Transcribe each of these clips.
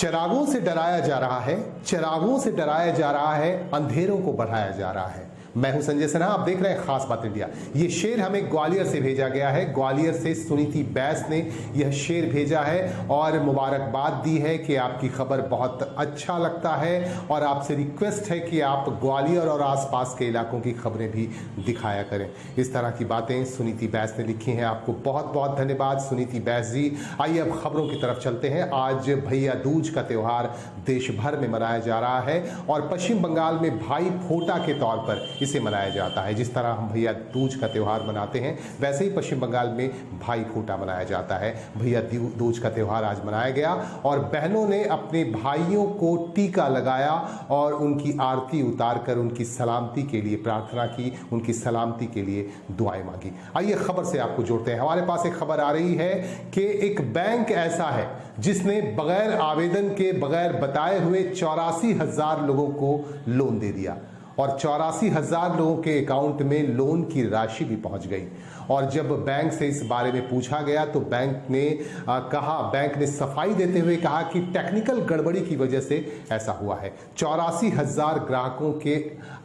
चिरागों से डराया जा रहा है, चिरागों से डराया जा रहा है, अंधेरों को बढ़ाया जा रहा है। मैं हूं संजय सिन्हा, आप देख रहे हैं खास बात इंडिया। ये शेर हमें ग्वालियर से भेजा गया है। ग्वालियर से सुनीति बैस ने यह शेर भेजा है और मुबारकबाद दी है कि आपकी खबर बहुत अच्छा लगता है और आपसे रिक्वेस्ट है कि आप ग्वालियर और आसपास के इलाकों की खबरें भी दिखाया करें। इस तरह की बातें सुनीति बैस ने लिखी हैं। आपको बहुत बहुत धन्यवाद सुनीति बैस जी। आइए अब खबरों की तरफ चलते हैं। आज भैया दूज का त्यौहार देश भर में मनाया जा रहा है और पश्चिम बंगाल में भाई फोटा के तौर पर इसे मनाया जाता है। जिस तरह हम भैया दूज का त्यौहार मनाते हैं वैसे ही पश्चिम बंगाल में भाई फोटा मनाया जाता है। भैया दूज का त्यौहार आज मनाया गया और बहनों ने अपने भाइयों को टीका लगाया और उनकी आरती उतारकर उनकी सलामती के लिए प्रार्थना की, उनकी सलामती के लिए दुआएं मांगी। आइए खबर से आपको जोड़ते हैं। हमारे पास एक खबर आ रही है कि एक बैंक ऐसा है जिसने बगैर आवेदन के, बगैर बताए हुए 84,000 लोगों को लोन दे दिया और 84,000 लोगों के अकाउंट में लोन की राशि भी पहुंच गई। और जब बैंक से इस बारे में पूछा गया तो बैंक ने सफाई देते हुए कहा कि टेक्निकल गड़बड़ी की वजह से ऐसा हुआ है। 84,000 ग्राहकों के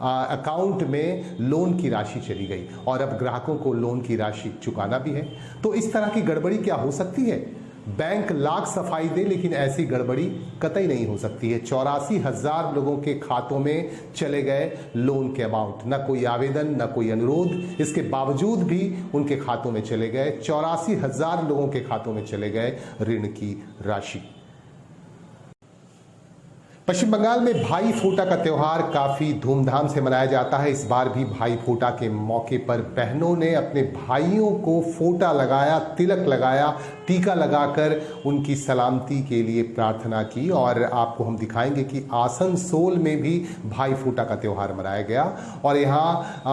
अकाउंट में लोन की राशि चली गई और अब ग्राहकों को लोन की राशि चुकाना भी है। तो इस तरह की गड़बड़ी क्या हो सकती है? बैंक लाख सफाई दे लेकिन ऐसी गड़बड़ी कतई नहीं हो सकती है। 84,000 लोगों के खातों में चले गए लोन के अमाउंट, न कोई आवेदन न कोई अनुरोध, इसके बावजूद भी उनके खातों में चले गए 84,000 लोगों के खातों में चले गए ऋण की राशि। पश्चिम बंगाल में भाई फोटा का त्यौहार काफी धूमधाम से मनाया जाता है। इस बार भी भाई फोटा के मौके पर बहनों ने अपने भाइयों को फोटा लगाया, तिलक लगाया, टीका लगाकर उनकी सलामती के लिए प्रार्थना की। और आपको हम दिखाएंगे कि आसनसोल में भी भाई फोटा का त्यौहार मनाया गया और यहाँ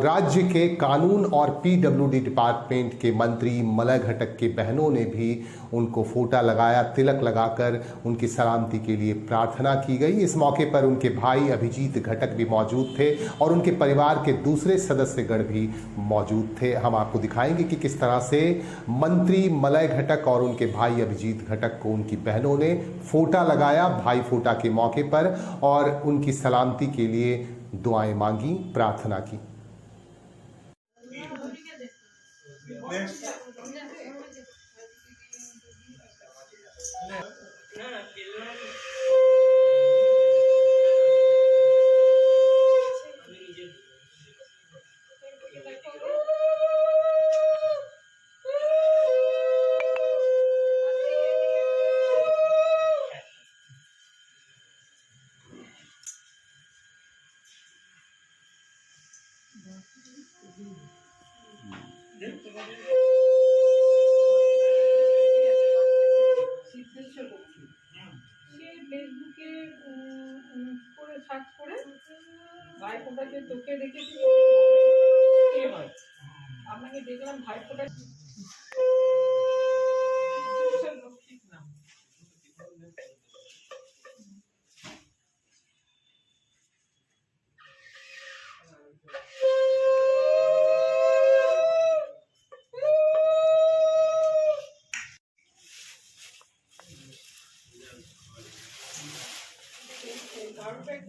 राज्य के कानून और PWD डिपार्टमेंट के मंत्री मलय घटक के बहनों ने भी उनको फोटा लगाया, तिलक लगाकर उनकी सलामती के लिए प्रार्थना की गई। इस मौके पर उनके भाई अभिजीत घटक भी मौजूद थे और उनके परिवार के दूसरे सदस्यगण भी मौजूद थे। हम आपको दिखाएंगे कि किस तरह से मंत्री मलय घटक और उनके भाई अभिजीत घटक को उनकी बहनों ने फोटा लगाया भाई फोटा के मौके पर और उनकी सलामती के लिए दुआएं मांगी, प्रार्थना की। তোকে দেখেছি আপনাকে দেখলাম ভাই ফোটা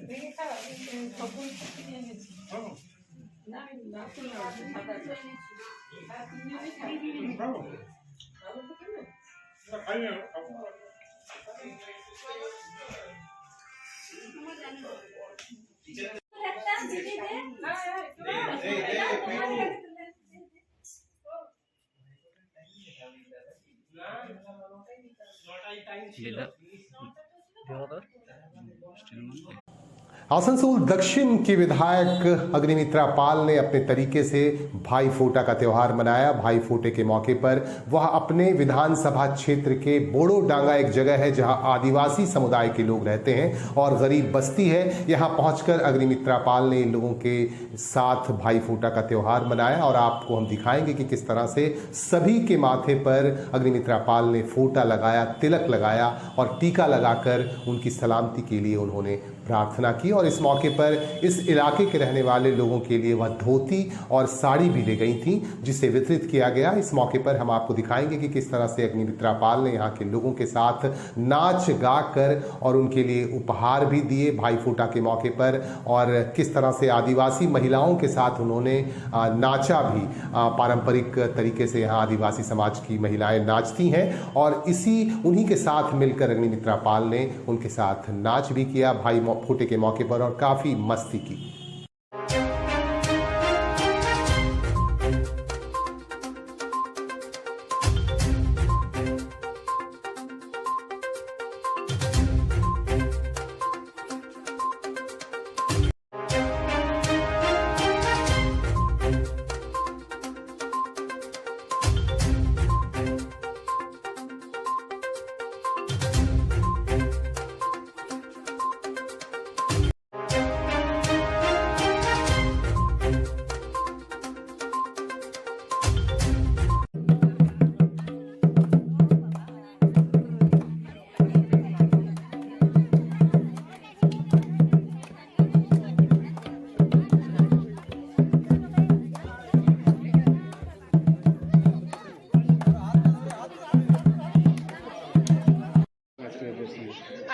ভেঙে খারাপ সকল কিনে এনেছি না আমি না आसनसोल दक्षिण के विधायक अग्निमित्रा पाल ने अपने तरीके से भाई फोटा का त्यौहार मनाया। भाई फोटे के मौके पर वह अपने विधानसभा क्षेत्र के बोड़ो डांगा, एक जगह है जहां आदिवासी समुदाय के लोग रहते हैं और गरीब बस्ती है, यहां पहुंचकर अग्निमित्रा पाल ने इन लोगों के साथ भाई फोटा का त्यौहार मनाया। और आपको हम दिखाएंगे कि किस तरह से सभी के माथे पर अग्निमित्रा पाल ने फोटा लगाया, तिलक लगाया और टीका लगाकर उनकी सलामती के लिए उन्होंने प्रार्थना की। और और इस मौके पर इस इलाके के रहने वाले लोगों के लिए वह धोती और साड़ी भी ले गई थी, जिसे वितरित किया गया। इस मौके पर हम आपको दिखाएंगे कि किस तरह से अग्निमित्रा पाल ने यहाँ के लोगों के साथ नाच गा कर और उनके लिए उपहार भी दिए भाई फूटा के मौके पर, और किस तरह से आदिवासी महिलाओं के साथ उन्होंने नाचा भी। पारंपरिक तरीके से यहाँ आदिवासी समाज की महिलाएं नाचती हैं और उन्हीं के साथ मिलकर अग्निमित्रा पाल ने उनके साथ नाच भी किया भाई फूटे के मौके पर और काफी मस्ती की।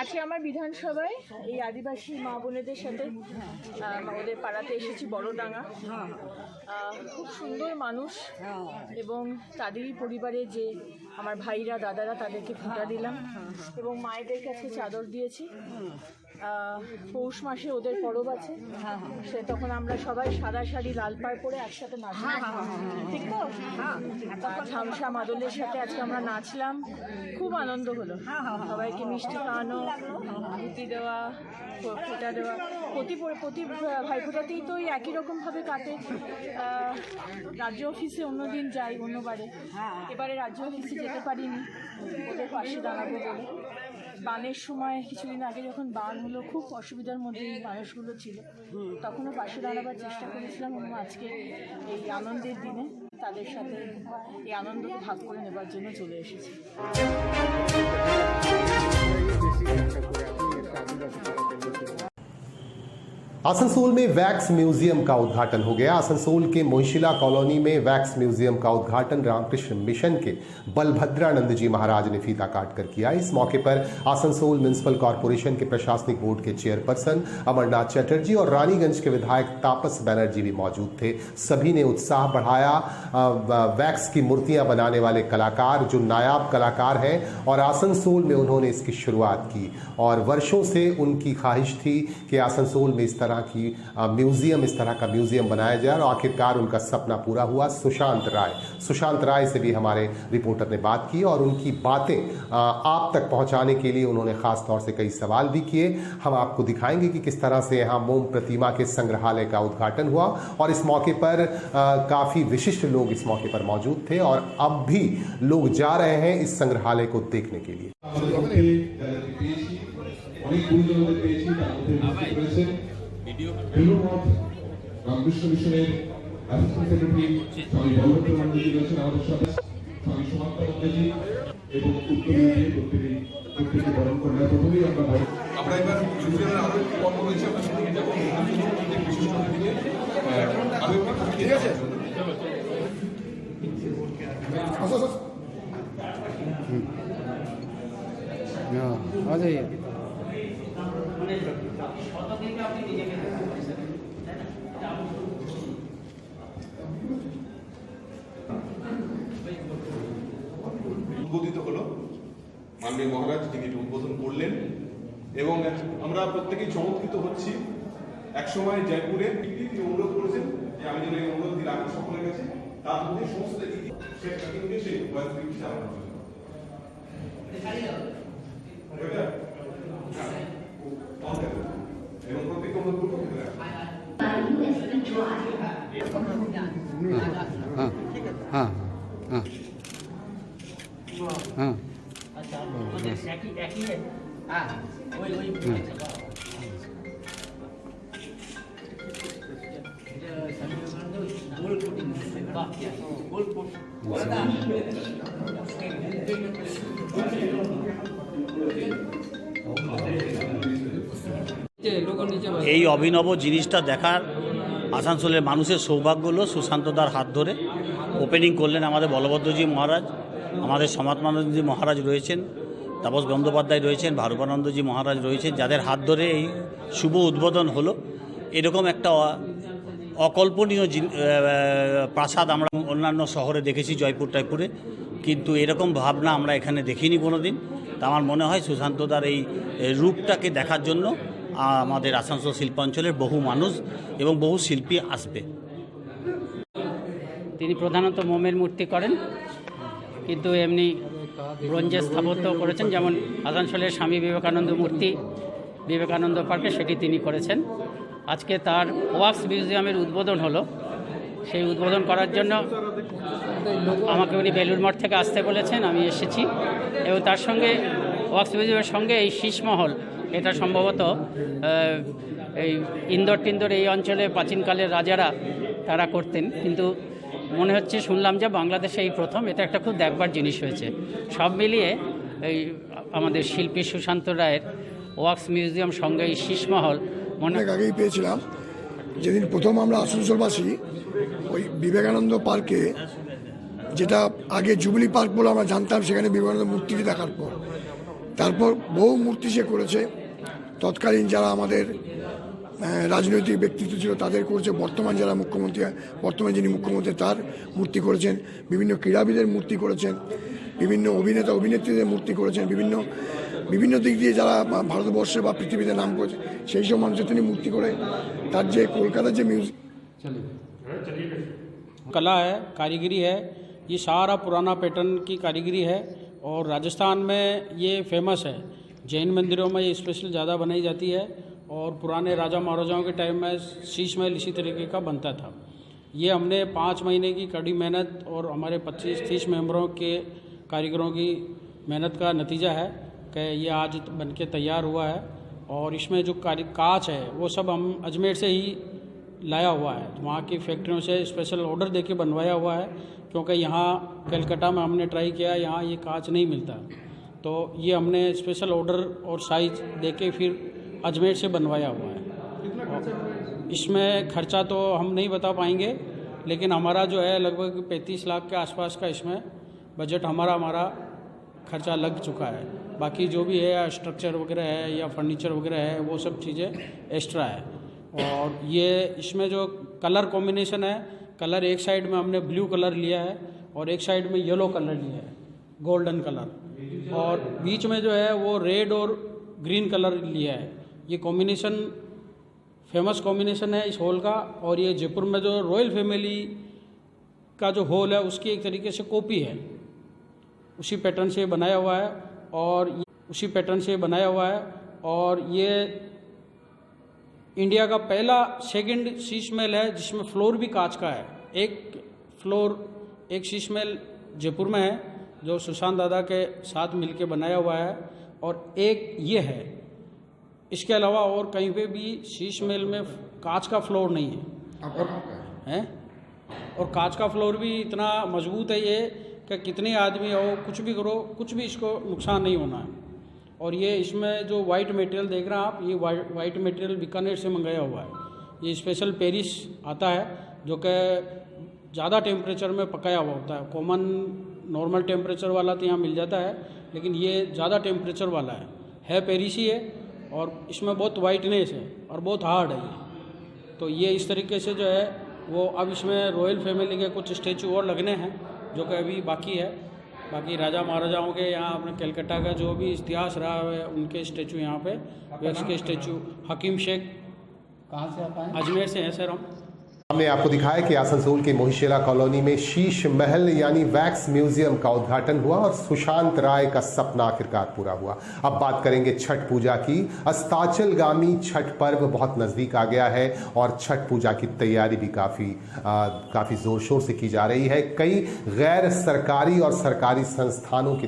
আজকে আমার বিধানসভায় এই আদিবাসী মা বোনেদের সাথে ওদের পাড়াতে এসেছি বড়ডাঙ্গা। খুব সুন্দর মানুষ এবং তাদেরই পরিবারে যে আমার ভাইরা দাদারা তাদেরকে ফুটা দিলাম এবং মায়েদের কাছে চাদর দিয়েছি। পৌষ মাসে ওদের পরব আছে, সে তখন আমরা সবাই সাদা শাড়ি লাল পাড় পরে একসাথে নাচলাম, ঠিক তো? ঝামসা মাদলের সাথে আজকে আমরা নাচলাম, খুব আনন্দ হলো। সবাইকে মিষ্টি খাওয়ানো, ধুতি দেওয়া, ফোঁটা দেওয়া, প্রতি ভাইফোঁটাতেই তো একই রকমভাবে কাটে। রাজ্য অফিসে অন্যদিন যাই অন্যবারে, এবারে রাজ্য অফিসে যেতে পারিনি, ওদের পাশে দাঁড়াবো বলে। বানের সময় কিছুদিন আগে যখন বান হলো, খুব অসুবিধার মধ্যে মানুষগুলো ছিল, তখনও পাশে দাঁড়াবার চেষ্টা করেছিলাম এবং আজকে এই আনন্দের দিনে তাদের সাথে এই আনন্দ ভাগ করে নেবার জন্য চলে এসেছি। आसनसोल में वैक्स म्यूजियम का उद्घाटन हो गया। आसनसोल के मोहिशिला कॉलोनी में वैक्स म्यूजियम का उद्घाटन रामकृष्ण मिशन के बलभद्रानंद जी महाराज ने फीता काट कर किया। इस मौके पर आसनसोल म्युनिसिपल कॉरपोरेशन के प्रशासनिक बोर्ड के चेयरपर्सन अमरनाथ चटर्जी और रानीगंज के विधायक तापस बनर्जी भी मौजूद थे। सभी ने उत्साह बढ़ाया। वैक्स की मूर्तियां बनाने वाले कलाकार जो नायाब कलाकार हैं और आसनसोल में उन्होंने इसकी शुरुआत की और वर्षों से उनकी ख्वाहिश थी कि आसनसोल में इस तरह की म्यूजियम, इस तरह का म्यूजियम बनाया जाए और आखिरकार उनका सपना पूरा हुआ। सुशांत राय से भी हमारे रिपोर्टर ने बात की और उनकी बातें आप तक पहुंचाने के लिए उन्होंने खास तौर से कई सवाल भी किए। हम आपको दिखाएंगे कि किस तरह से यहाँ मोम प्रतिमा के संग्रहालय का उद्घाटन हुआ और इस मौके पर काफ़ी विशिष्ट लोग इस मौके पर मौजूद थे और अब भी लोग जा रहे हैं इस संग्रहालय को देखने के लिए। রামকৃষ্ণ মিশনের অ্যাসিস্ট্যান্ট সেক্রেটারি স্বামী বলভদ্রানন্দ জি রয়েছেন আমাদের সাথে, স্বামী সুমান্তানন্দ জি এবং প্রত্যেকে বরণ করে নেয়। প্রথমেই আমরা এবার মিউজিয়ামের আরো একটি পর্ব রয়েছে, আমরা সেদিকে যাবো। বিশেষ অতিথিকে ঠিক আছে উদ্বোধিত হলো মাননীয় মহারাজ, যিনি এটি উদ্বোধন করলেন এবং আমরা প্রত্যেকেই চমৎকৃত হচ্ছি। একসময় জয়পুরে তিনি অনুরোধ করেছেন যে আমি যেন এই অনুরোধটি রাখি সকলের কাছে, তার মধ্যে সমস্ত সেই এবং প্রত্যেক অনুরোধ এই অভিনব জিনিসটা দেখার আসানসোলের মানুষের সৌভাগ্য হলো সুশান্তদার হাত ধরে ওপেনিং করলেন আমাদের বলভদ্রজি মহারাজ, আমাদের সমাত্মানন্দজি মহারাজ রয়েছেন, তাপস বন্দ্যোপাধ্যায় রয়েছেন, ভারুকানন্দজি মহারাজ রয়েছেন, যাদের হাত ধরে এই শুভ উদ্বোধন হলো। এরকম একটা অকল্পনীয় প্রাসাদ আমরা অন্যান্য শহরে দেখেছি, জয়পুর টাইপুরে, কিন্তু এরকম ভাবনা আমরা এখানে দেখিনি কোনো দিন। তা আমার মনে হয় সুশান্তদার এই রূপটাকে দেখার জন্য আমাদের আসানসোল শিল্পাঞ্চলের বহু মানুষ এবং বহু শিল্পী আসবে। তিনি প্রধানত মোমের মূর্তি করেন, কিন্তু এমনি ব্রোঞ্জের স্থাপত্য করেছেন, যেমন আসানসোলের স্বামী বিবেকানন্দ মূর্তি বিবেকানন্দ পার্কে, সেটি তিনি করেছেন। আজকে তার ওয়াক্স মিউজিয়ামের উদ্বোধন হলো। সেই উদ্বোধন করার জন্য আমাকে উনি বেলুড় মঠ থেকে আসতে বলেছেন, আমি এসেছি। এবং তার সঙ্গে ওয়াক্স মিউজিয়ামের সঙ্গে এই শীষমহল, এটা সম্ভবত এই ইন্দোর টিন্দোর এই অঞ্চলে প্রাচীনকালের রাজারা তারা করতেন, কিন্তু মনে হচ্ছে শুনলাম যে বাংলাদেশে এই প্রথম। এটা একটা খুব দেখবার জিনিস হয়েছে। সব মিলিয়ে এই আমাদের শিল্পী সুশান্ত রায়ের ওয়াক্স মিউজিয়াম সঙ্গে এই শীষমহল অনেক আগেই পেয়েছিলাম। যেদিন প্রথম আমরা আসানসোলবাসী ওই বিবেকানন্দ পার্কে, যেটা আগে জুবিলি পার্ক বলে আমরা জানতাম, সেখানে বিবেকানন্দ মূর্তিটি দেখার পর তারপর বহু মূর্তি সে করেছে। তৎকালীন যারা আমাদের রাজনৈতিক ব্যক্তিত্ব ছিল তাদের করেছে, বর্তমান যারা মুখ্যমন্ত্রী, বর্তমানে যিনি মুখ্যমন্ত্রী তার মূর্তি করেছেন, বিভিন্ন ক্রীড়াবিদের মূর্তি করেছেন, বিভিন্ন অভিনেতা অভিনেত্রীদের মূর্তি করেছেন, বিভিন্ন দিক দিয়ে যারা ভারতবর্ষে বা পৃথিবীতে নাম করেছে সেই সব মানুষের তিনি মূর্তি করে তার যে কলকাতার যে মিউজিক कला है, कारीगरी है, ये सारा पुराना पैटर्न की कारीगरी है और राजस्थान में ये फेमस है। जैन मंदिरों में ये स्पेशल ज़्यादा बनाई जाती है और पुराने राजा महाराजाओं के टाइम में शीश महल इसी तरीके का बनता था। ये हमने 5 महीने की कड़ी मेहनत और हमारे 25-30 मेंबरों के कारीगरों की मेहनत का नतीजा है कि ये आज बनके तैयार हुआ है। और इसमें जो कांच है वो सब हम अजमेर से ही लाया हुआ है, वहाँ की फैक्ट्रियों से स्पेशल ऑर्डर देके बनवाया हुआ है, क्योंकि यहाँ कलकत्ता में हमने ट्राई किया, यहाँ ये कांच नहीं मिलता, तो ये हमने स्पेशल ऑर्डर और साइज देके फिर अजमेर से बनवाया हुआ है। इसमें खर्चा तो हम नहीं बता पाएंगे, लेकिन हमारा जो है लगभग 35 लाख के आसपास का इसमें बजट हमारा खर्चा लग चुका है। बाकी जो भी है स्ट्रक्चर वगैरह है या फर्नीचर वगैरह है वो सब चीज़ें एक्स्ट्रा है। और ये इसमें जो कलर कॉम्बिनेशन है, कलर एक साइड में हमने ब्लू कलर लिया है और एक साइड में येलो कलर लिया है, गोल्डन कलर, और बीच में जो है वो रेड और ग्रीन कलर लिया है। ये कॉम्बिनेशन फेमस कॉम्बिनेशन है इस हॉल का। और ये जयपुर में जो रॉयल फैमिली का जो हॉल है उसकी एक तरीके से कॉपी है, उसी पैटर्न से बनाया हुआ है और ये इंडिया का पहला सेकंड शीश महल है जिसमें फ्लोर भी कांच का है। एक शीश महल जयपुर में है जो सुशांत दादा के साथ मिलके बनाया हुआ है, और एक ये है। इसके अलावा और कहीं पे भी शीश महल में कांच का फ्लोर नहीं है, और कांच का फ्लोर भी इतना मजबूत है ये कि कितने आदमी हो, कुछ भी करो, कुछ भी इसको नुकसान नहीं होना है। और ये इसमें जो वाइट मटेरियल देख रहे हैं आप, ये वाइट मटेरियल बीकानेर से मंगाया हुआ है। ये स्पेशल पेरिस आता है जो कि ज़्यादा टेम्परेचर में पकाया हुआ होता है। कॉमन नॉर्मल टेम्परेचर वाला तो यहाँ मिल जाता है, लेकिन ये ज़्यादा टेम्परेचर वाला है पेरिस ही है, और इसमें बहुत वाइटनेस है और बहुत हार्ड है ये। तो ये इस तरीके से जो है वो, अब इसमें रॉयल फैमिली के कुछ स्टैचू और लगने हैं जो कि अभी बाकी है। बाकी राजा महाराजाओं के यहाँ अपने कलकत्ता का जो भी इतिहास रहा है उनके स्टैचू यहाँ पे, वैक्स के स्टैचू हकीम शेख कहाँ से आता है, अजमेर से हैं सर हम। हमने आपको दिखाया कि आसनसोल के मोहिशेरा कॉलोनी में शीश महल यानी वैक्स म्यूजियम का उद्घाटन हुआ और सुशांत राय का सपना आखिरकार पूरा हुआ। अब बात करेंगे छठ पूजा की। अस्ताचलगामी छठ पर्व बहुत नजदीक आ गया है और छठ पूजा की तैयारी भी काफी जोर शोर से की जा रही है। कई गैर सरकारी और सरकारी संस्थानों की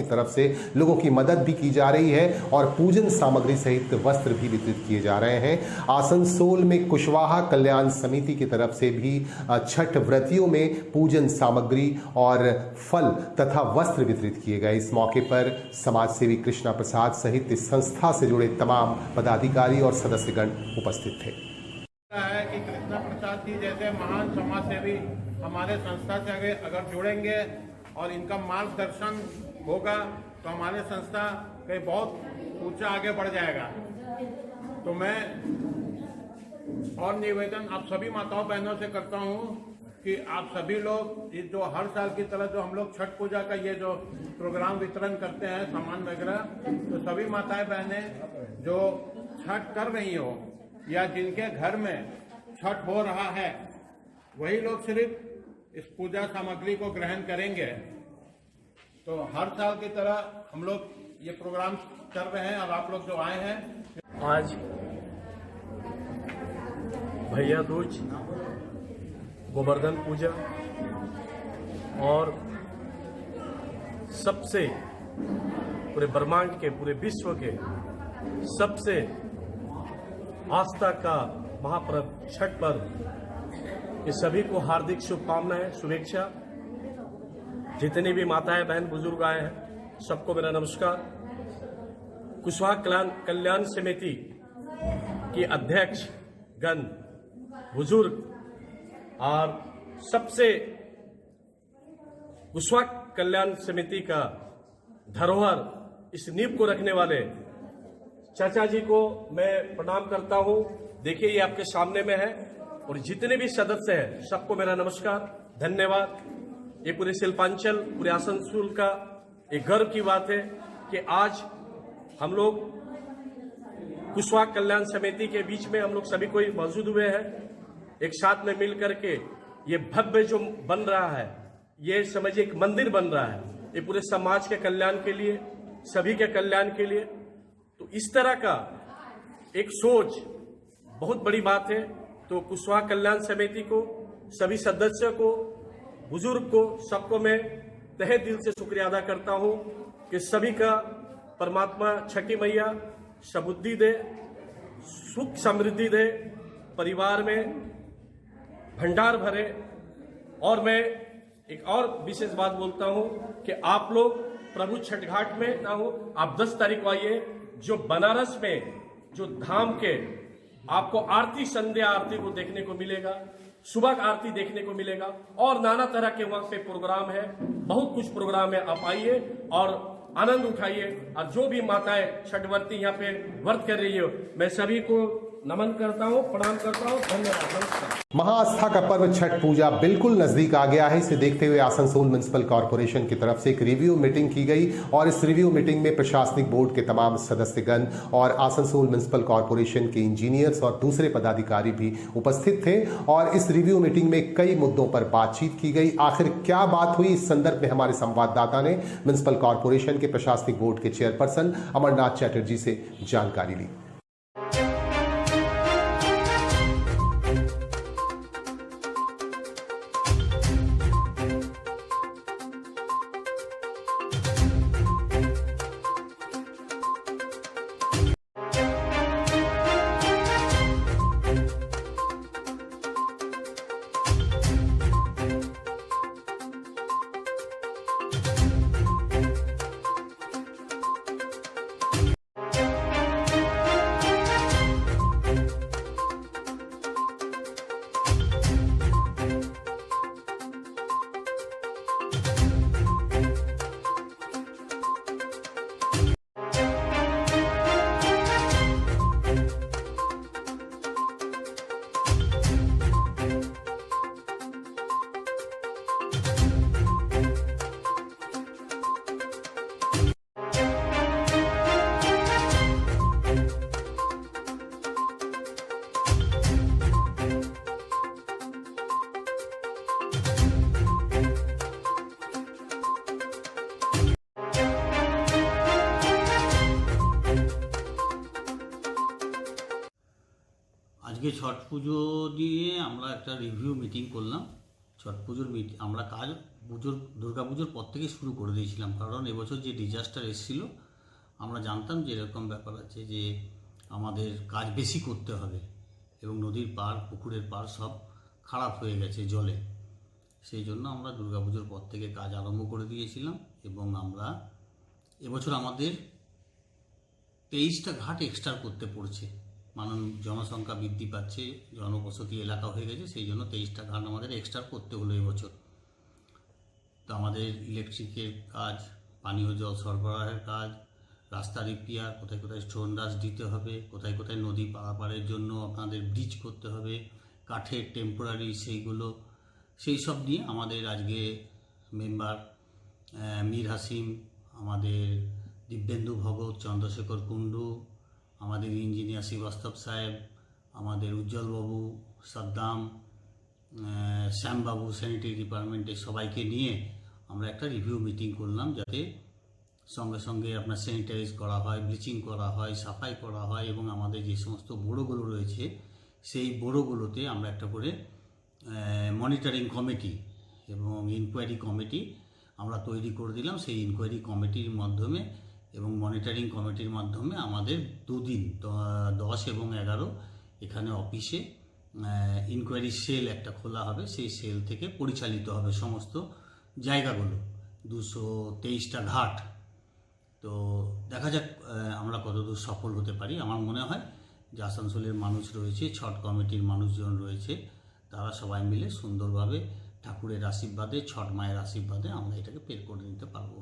तरफ से लोगों की मदद भी की जा रही है और पूजन सामग्री सहित वस्त्र भी वितरित किए जा रहे हैं। आसनसोल में कुशवाहा कल्याण कल्याण समिति की तरफ से भी छठ व्रतियों में पूजन सामग्री और फल तथा वस्त्र वितरित किए गए। इस मौके पर समाज सेवी कृष्णा प्रसाद सहित इस संस्था से जुड़े तमाम पदाधिकारी और सदस्यगण उपस्थित थे। है कि कृष्णा प्रसाद जी जैसे महान समाज सेवी हमारे संस्था से अगर जुड़ेंगे और इनका मार्गदर्शन होगा तो हमारे संस्था कहीं बहुत ऊंचा आगे बढ़ जाएगा। तो मैं और निवेदन आप सभी माताओं बहनों से करता हूं कि आप सभी लोग जो हर साल की तरह जो हम लोग छठ पूजा का ये जो प्रोग्राम वितरण करते हैं सामान वगैरह, तो सभी माताएं बहनें जो छठ कर रही हो या जिनके घर में छठ हो रहा है वही लोग सिर्फ इस पूजा सामग्री को ग्रहण करेंगे। तो हर साल की तरह हम लोग ये प्रोग्राम कर रहे हैं और आप लोग जो आए हैं आज भैया दूज, गोवर्धन पूजा और सबसे पूरे ब्रह्मांड के पूरे विश्व के सबसे आस्था का महापर्व छठ पर्व, इस सभी को हार्दिक शुभकामनाएं, शुभेच्छा। जितने भी माताएं बहन बुजुर्ग आए हैं सबको मेरा नमस्कार। कुशवाहा कल्याण समिति की अध्यक्ष गण, बुजुर्ग और सबसे कुशवाहा कल्याण समिति का धरोहर, इस नींव को रखने वाले चाचा जी को मैं प्रणाम करता हूं। देखिए ये आपके सामने में है और जितने भी सदस्य हैं सबको मेरा नमस्कार, धन्यवाद। ये पूरे शिल्पांचल, पूरे आसनसोल का एक गर्व की बात है कि आज हम लोग कुशवाहा कल्याण समिति के बीच में हम लोग सभी कोई मौजूद हुए हैं, एक साथ में मिल करके ये भव्य जो बन रहा है, ये समझिए एक मंदिर बन रहा है, ये पूरे समाज के कल्याण के लिए, सभी के कल्याण के लिए। तो इस तरह का एक सोच बहुत बड़ी बात है। तो कुशवाहा कल्याण समिति को, सभी सदस्यों को, बुजुर्ग को, सबको मैं तहे दिल से शुक्रिया अदा करता हूं कि सभी का परमात्मा छठी मैया सबुद्धि दे, सुख समृद्धि दे, परिवार में भंडार भरे। और मैं एक और विशेष बात बोलता हूं कि आप लोग प्रभु छठ घाट में ना हो, आप 10 तारीख को आइए, जो बनारस में जो धाम के आपको आरती, संध्या आरती को देखने को मिलेगा, सुबह का आरती देखने को मिलेगा और नाना तरह के वहां पे प्रोग्राम है, बहुत कुछ प्रोग्राम है। आप आइए और आनंद उठाइए। और जो भी माताएं छठवर्ती यहाँ पे व्रत कर रही हो, मैं सभी को नमन करता हूँ, प्रणाम करता हूँ, धन्यवाद, नमस्कार। महाआस्था का पर्व छठ पूजा बिल्कुल नजदीक आ गया है। इसे देखते हुए आसनसोल म्युनिसिपल कॉर्पोरेशन की तरफ से एक रिव्यू मीटिंग की गई और इस रिव्यू मीटिंग में प्रशासनिक बोर्ड के तमाम सदस्यगण और आसनसोल म्युनिसिपल कॉर्पोरेशन के इंजीनियर्स और दूसरे पदाधिकारी भी उपस्थित थे। और इस रिव्यू मीटिंग में कई मुद्दों पर बातचीत की गई। आखिर क्या बात हुई, इस संदर्भ में हमारे संवाददाता ने म्युनिसिपल कॉर्पोरेशन के प्रशासनिक बोर्ड के चेयरपर्सन अमरनाथ चैटर्जी से जानकारी ली। আজকে ছট পুজো নিয়ে আমরা একটা রিভিউ মিটিং করলাম। ছট পুজোর আমরা কাজ দুর্গা পুজোর পর থেকে শুরু করে দিয়েছিলাম, কারণ এবছর যে ডিজাস্টার এসেছিল আমরা জানতাম যে এরকম ব্যাপার আছে, যে আমাদের কাজ বেশি করতে হবে এবং নদীর পাড়, পুকুরের পাড় সব খারাপ হয়ে গেছে জলে। সেই জন্য আমরা দুর্গাপুজোর পর থেকে কাজ আরম্ভ করে দিয়েছিলাম এবং আমরা এবছর আমাদের 23টা ঘাট এক্সট্রা করতে পড়ছে। জনসংখ্যা বৃদ্ধি পাচ্ছে, জনবসতি এলাকা হয়ে গেছে, সেই জন্য 23টা ঘাট আমাদের এক্সট্রা করতে হলো এবছর। তো আমাদের ইলেকট্রিকের কাজ, পানীয় জল সরবরাহের কাজ, রাস্তা রিপেয়ার, কোথায় কোথায় স্টোন ডাস দিতে হবে, কোথায় কোথায় নদী পারাপারের জন্য আপনাদের ব্রিজ করতে হবে, কাঠের টেম্পোরারি সেইগুলো, সেই সব নিয়ে আমাদের আজকে মেম্বার মীর হাসিম, আমাদের দিব্যেন্দু ভগত, চন্দ্রশেখর কুণ্ডু, আমাদের ইঞ্জিনিয়ার শ্রীবাস্তব সাহেব, আমাদের উজ্জ্বলবাবু, সাদ্দাম, শ্যামবাবু, স্যানিটারি ডিপার্টমেন্টের সবাইকে নিয়ে আমরা একটা রিভিউ মিটিং করলাম, যাতে সঙ্গে সঙ্গে আপনার স্যানিটাইজ করা হয়, ব্লিচিং করা হয়, সাফাই করা হয় এবং আমাদের যে সমস্ত বোড়োগুলো রয়েছে সেই বোড়োগুলোতে আমরা একটা করে মনিটরিং কমিটি এবং ইনকোয়ারি কমিটি আমরা তৈরি করে দিলাম। সেই ইনকোয়ারি কমিটির মাধ্যমে এবং মনিটরিং কমিটির মাধ্যমে আমাদের 2 দিন 10 এবং 11 এখানে অফিসে ইনকোয়ারি সেল একটা খোলা হবে। সেই সেল থেকে পরিচালিত হবে সমস্ত জায়গাগুলো, 223টা ঘাট। তো দেখা যাক আমরা কতদূর সফল হতে পারি। আমার মনে হয় যে আসানসোলের মানুষ রয়েছে, ছট কমিটির মানুষজন রয়েছে, তারা সবাই মিলে সুন্দরভাবে ঠাকুরের আশীর্বাদে, ছট মায়ের আশীর্বাদে আমরা এটাকে পের করে নিতে পারবো।